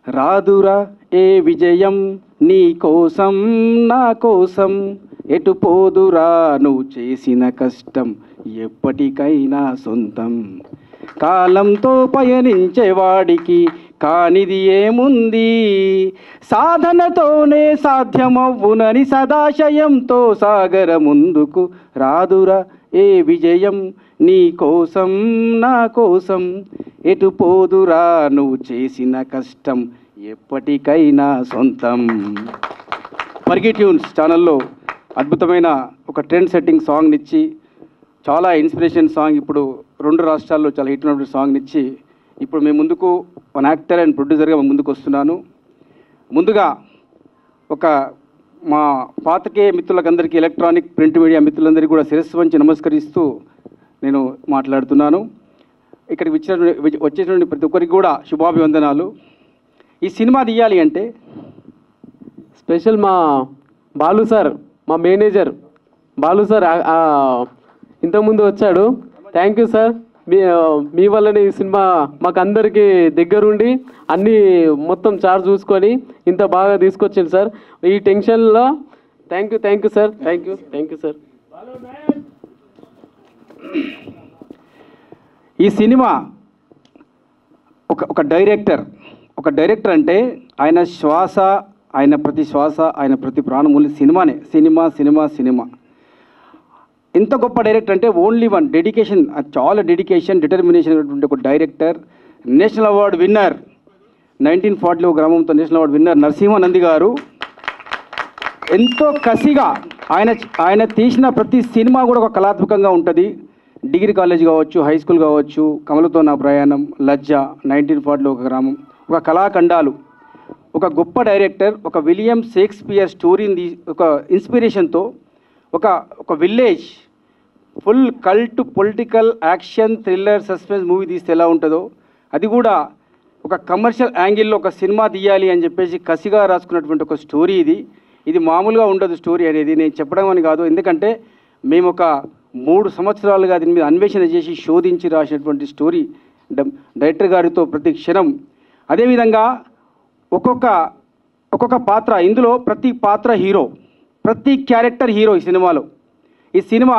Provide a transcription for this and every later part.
రాదురా ఏ విజయం నీ కోసం నా కోసం, ఎటు పోదురా నువ్వు చేసిన కష్టం ఎప్పటికైనా సొంతం. కాలంతో పయనించేవాడికి కానిది ఏముంది, సాధనతోనే సాధ్యమవ్వునని సదాశయంతో సాగర ముందుకు. రాదురా ఏ విజయం నీ కోసం నా కోసం, ఎటు పోదురా నువ్వు చేసిన కష్టం ఎప్పటికైనా సొంతం. పర్గి ట్యూన్స్ ఛానల్లో అద్భుతమైన ఒక ట్రెండ్ సెట్టింగ్ సాంగ్నిచ్చి, చాలా ఇన్స్పిరేషన్ సాంగ్, ఇప్పుడు 2 రాష్ట్రాల్లో చాలా హిట్ ఉన్న సాంగ్నిచ్చి ఇప్పుడు మేము ముందుకు వన్ యాక్టర్ అండ్ ప్రొడ్యూసర్గా ముందుకు వస్తున్నాను. ముందుగా ఒక మా పాతకే మిత్రులకందరికీ, ఎలక్ట్రానిక్ ప్రింట్ మీడియా మిత్రులందరికీ కూడా శిరస్సు వంచి నమస్కరిస్తూ నేను మాట్లాడుతున్నాను. ఇక్కడికి వచ్చేటువంటి ప్రతి ఒక్కరికి కూడా శుభాభివందనాలు. ఈ సినిమా తీయాలి అంటే స్పెషల్ మా బాలు సార్, మా మేనేజర్ బాలు సార్ ఇంతకుముందు వచ్చాడు. Thank you sir. మీ వల్లనే ఈ సినిమా మాకు అందరికీ దగ్గరుండి అన్నీ మొత్తం చార్జ్ చూసుకొని ఇంత బాగా తీసుకొచ్చింది సార్. ఈ టెన్షన్లో thank you sir. Thank you sir. ఈ సినిమా ఒక డైరెక్టర్ అంటే ఆయన శ్వాస, ఆయన ప్రతి శ్వాస, ఆయన ప్రతి ప్రాణమూలి సినిమానే. సినిమా ఎంత గొప్ప డైరెక్టర్ అంటే ఓన్లీ వన్ డెడికేషన్, చాలా డెడికేషన్, డిటర్మినేషన్ ఉన్నటువంటి ఒక డైరెక్టర్. నేషనల్ అవార్డు విన్నర్, 1940 గ్రామంతో నేషనల్ అవార్డు విన్నర్ నరసింహానంది గారు ఎంతో కసిగా ఆయన తీసిన ప్రతి సినిమా కూడా ఒక కళాత్మకంగా ఉంటుంది. డిగ్రీ కాలేజ్ కావచ్చు, హై స్కూల్ కావచ్చు, కమలతో నా ప్రయాణం, లజ్జ, 1940 ఒక గ్రామం, ఒక కళాఖండాలు. ఒక గొప్ప డైరెక్టర్ ఒక విలియం షేక్స్పియర్ స్టోరీని ఒక ఇన్స్పిరేషన్తో ఒక village full cult political action thriller suspense movie తీస్తే ఎలా ఉంటుందో అది కూడా ఒక కమర్షియల్ యాంగిల్లో ఒక సినిమా తీయాలి అని చెప్పేసి కసిగా రాసుకున్నటువంటి ఒక స్టోరీ ఇది మామూలుగా ఉండదు. స్టోరీ అనేది నేను చెప్పడం అని కాదు, ఎందుకంటే మేము ఒక 3 సంవత్సరాలుగా దీని మీద అన్వేషణ చేసి శోధించి రాసినటువంటి స్టోరీ డైరెక్టర్ గారితో ప్రతి క్షణం. అదేవిధంగా ఒక్కొక్క పాత్ర, ఇందులో ప్రతి పాత్ర హీరో, ప్రతి క్యారెక్టర్ హీరో ఈ సినిమాలో. ఈ సినిమా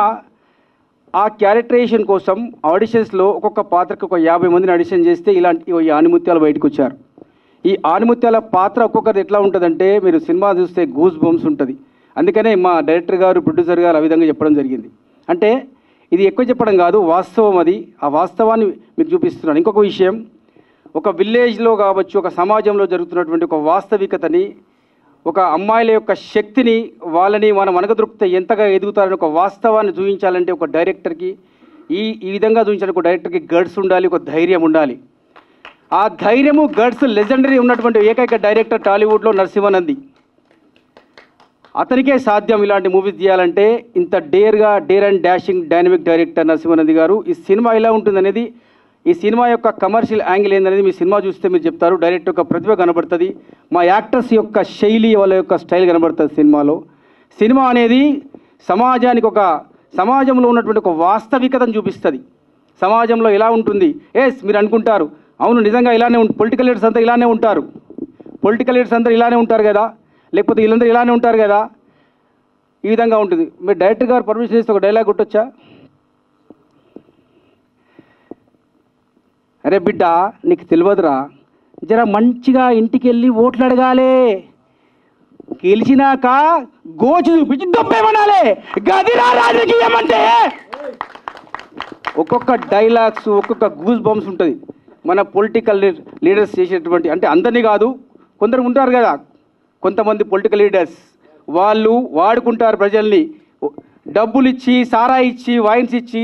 ఆ క్యారెక్టరైజేషన్ కోసం ఆడిషన్స్లో ఒక్కొక్క పాత్రకు ఒక 50 మందిని ఆడిషన్ చేస్తే ఇలాంటి ఈ ఆనిముత్యాలు బయటకు వచ్చారు. ఈ ఆనిముత్యాల పాత్ర ఒక్కొక్కరు ఎట్లా ఉంటుందంటే మీరు సినిమా చూస్తే గూస్ బంప్స్ ఉంటుంది. అందుకనే మా డైరెక్టర్ గారు, ప్రొడ్యూసర్ గారు ఆ విధంగా చెప్పడం జరిగింది. అంటే ఇది ఎక్కువ చెప్పడం కాదు, వాస్తవం అది. ఆ వాస్తవాన్ని మీకు చూపిస్తున్నాను. ఇంకొక విషయం, ఒక విలేజ్లో కావచ్చు, ఒక సమాజంలో జరుగుతున్నటువంటి ఒక వాస్తవికతని, ఒక అమ్మాయిల యొక్క శక్తిని, వాళ్ళని మనం అనగదొరికితే ఎంతగా ఎదుగుతారని ఒక వాస్తవాన్ని చూపించాలంటే ఒక డైరెక్టర్కి ఈ విధంగా చూపించాలంటే ఒక డైరెక్టర్కి గట్స్ ఉండాలి, ఒక ధైర్యం ఉండాలి. ఆ ధైర్యము గట్స్ లెజెండరీ ఉన్నటువంటి ఏకైక డైరెక్టర్ టాలీవుడ్లో నరసింహానంది. అతనికే సాధ్యం ఇలాంటి మూవీస్ తీయాలంటే. ఇంత dare and dashing dynamic director Narasimha Nandi గారు. ఈ సినిమా ఎలా ఉంటుందనేది, ఈ సినిమా యొక్క కమర్షియల్ యాంగిల్ ఏందనేది మీ సినిమా చూస్తే మీరు చెప్తారు. డైరెక్టర్ యొక్క ప్రతిభ కనబడుతుంది, మా యాక్టర్స్ యొక్క శైలి, వాళ్ళ యొక్క స్టైల్ కనబడుతుంది సినిమాలో. సినిమా అనేది సమాజంలో ఉన్నటువంటి ఒక వాస్తవికతను చూపిస్తుంది. సమాజంలో ఎలా ఉంటుంది, మీరు అనుకుంటారు అవును నిజంగా ఇలానే పొలిటికల్ లీడర్స్ అంతా ఇలానే ఉంటారు, పొలిటికల్ లీడర్స్ అందరూ ఇలానే ఉంటారు కదా, లేకపోతే వీళ్ళందరూ ఇలానే ఉంటారు కదా, ఈ విధంగా ఉంటుంది. మీరు డైరెక్టర్ గారు పర్మిషన్ ఇస్తే ఒక డైలాగ్ కొట్టొచ్చా? అరే బిడ్డ నీకు తెలియదురా, జర మంచిగా ఇంటికి వెళ్ళి ఓట్లు అడగాలి, గెలిచినాక గోచి చూపించి దొబ్బేమనాలి, గదిరా రాజకీయం అంటే. ఒక్కొక్క డైలాగ్స్, ఒక్కొక్క గూస్ బంప్స్ ఉంటుంది. మన పొలిటికల్ లీడర్స్ చేసేటువంటి, అంటే అందరినీ కాదు, కొందరు ఉంటారు కదా కొంతమంది పొలిటికల్ లీడర్స్, వాళ్ళు వాడుకుంటారు ప్రజల్ని, డబ్బులు ఇచ్చి, సారా ఇచ్చి, వైన్స్ ఇచ్చి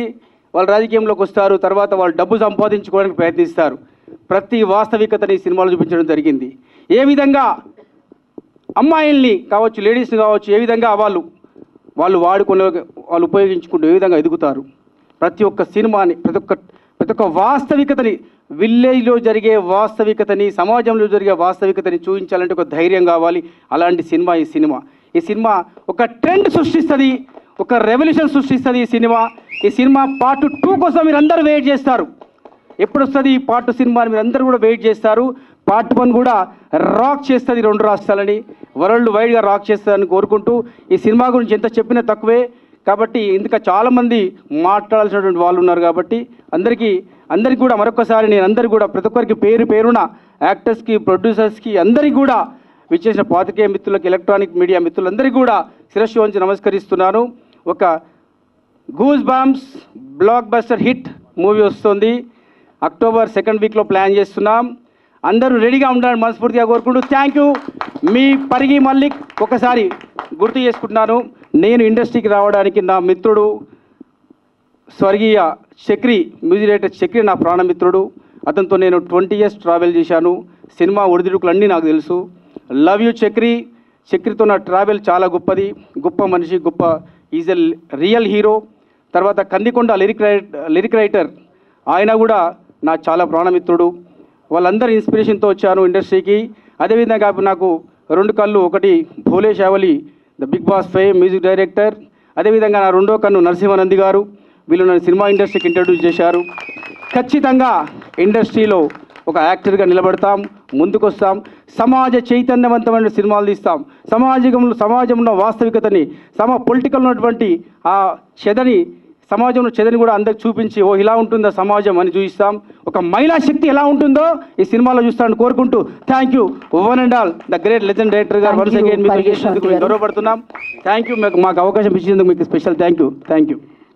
వాళ్ళు రాజకీయంలోకి వస్తారు. తర్వాత వాళ్ళు డబ్బు సంపాదించుకోవడానికి ప్రయత్నిస్తారు. ప్రతి వాస్తవికతని సినిమాలో చూపించడం జరిగింది. ఏ విధంగా అమ్మాయిల్ని కావచ్చు, లేడీస్ని కావచ్చు, ఏ విధంగా వాళ్ళు వాడుకునే, వాళ్ళు ఉపయోగించుకుంటూ ఏ విధంగా ఎదుగుతారు. ప్రతి ఒక్క సినిమాని, ప్రతి ఒక్క వాస్తవికతని, విలేజ్లో జరిగే వాస్తవికతని, సమాజంలో జరిగే వాస్తవికతని చూపించాలంటే ఒక ధైర్యం కావాలి. అలాంటి సినిమా ఈ సినిమా ఒక ట్రెండ్ సృష్టిస్తుంది, ఒక రెవల్యూషన్ సృష్టిస్తుంది. ఈ సినిమా పార్ట్ 2 కోసం మీరు అందరూ వెయిట్ చేస్తారు. ఎప్పుడు వస్తుంది ఈ పార్ట్ 2 సినిమా మీరు అందరూ కూడా వెయిట్ చేస్తారు. పార్ట్ 1 కూడా రాక్ చేస్తుంది 2 రాష్ట్రాలని, వరల్డ్ వైడ్గా రాక్ చేస్తుందని కోరుకుంటూ, ఈ సినిమా గురించి ఎంత చెప్పినా తక్కువే కాబట్టి ఇంకా చాలామంది మాట్లాడాల్సినటువంటి వాళ్ళు ఉన్నారు కాబట్టి అందరికీ కూడా మరొకసారి నేను అందరికీ కూడా ప్రతి ఒక్కరికి పేరు పేరున యాక్టర్స్కి, ప్రొడ్యూసర్స్కి అందరికీ కూడా విచ్చేసిన పాత్రికేయ మిత్రులకు, ఎలక్ట్రానిక్ మీడియా మిత్రులందరికీ కూడా శిరస్సు వంచి నమస్కరిస్తున్నాను. ఒక goose bumps block buster hit movie వస్తుంది. అక్టోబర్ 2nd వీక్లో ప్లాన్ చేస్తున్నాం. అందరూ రెడీగా ఉండాలని మనస్ఫూర్తిగా కోరుకుంటూ థ్యాంక్ యూ. మీ పరిగి మల్లిక్ ఒకసారి గుర్తు చేసుకుంటున్నాను. నేను ఇండస్ట్రీకి రావడానికి నా మిత్రుడు స్వర్గీయ చక్రి, మ్యూజిక్ డైరెక్టర్ చక్రి నా ప్రాణమిత్రుడు. అతనితో నేను 20 years ట్రావెల్ చేశాను. సినిమా ఒడిదుడుకులు అన్నీ నాకు తెలుసు. Love you Chakri. చక్రితో నా ట్రావెల్ చాలా గొప్పది, గొప్ప మనిషి, గొప్ప ఈజ్ ఎ రియల్ హీరో. తర్వాత కందికొండ లిరిక్ రైటర్, ఆయన కూడా నా చాలా ప్రాణమిత్రుడు. వాళ్ళందరూ ఇన్స్పిరేషన్తో వచ్చాను ఇండస్ట్రీకి. అదేవిధంగా నాకు 2 కళ్ళు, ఒకటి Bhole Shavali the Bigg Boss fame music director, అదేవిధంగా నా 2వ కన్ను నరసింహానంది గారు. వీళ్ళు నన్ను సినిమా ఇండస్ట్రీకి ఇంట్రడ్యూస్ చేశారు. ఖచ్చితంగా ఇండస్ట్రీలో ఒక యాక్టర్గా నిలబడతాం, ముందుకొస్తాం, సమాజ చైతన్యవంతమైన సినిమాలు తీస్తాం, సమాజంలో వాస్తవికతని, పొలిటికల్ ఉన్నటువంటి ఆ సమాజంలో చెదని కూడా అందరికి చూపించి ఇలా ఉంటుందా సమాజం అని చూపిస్తాం. ఒక మహిళా శక్తి ఎలా ఉంటుందో ఈ సినిమాలో చూస్తానని కోరుకుంటూ thank you one and all the great legend director గారు. వన్స్ అగైన్ మీకు చేసినందుకు గౌరవపడుతున్నాం. Thank you. మాకు అవకాశం ఇచ్చినందుకు మీకు స్పెషల్ థ్యాంక్ యూ.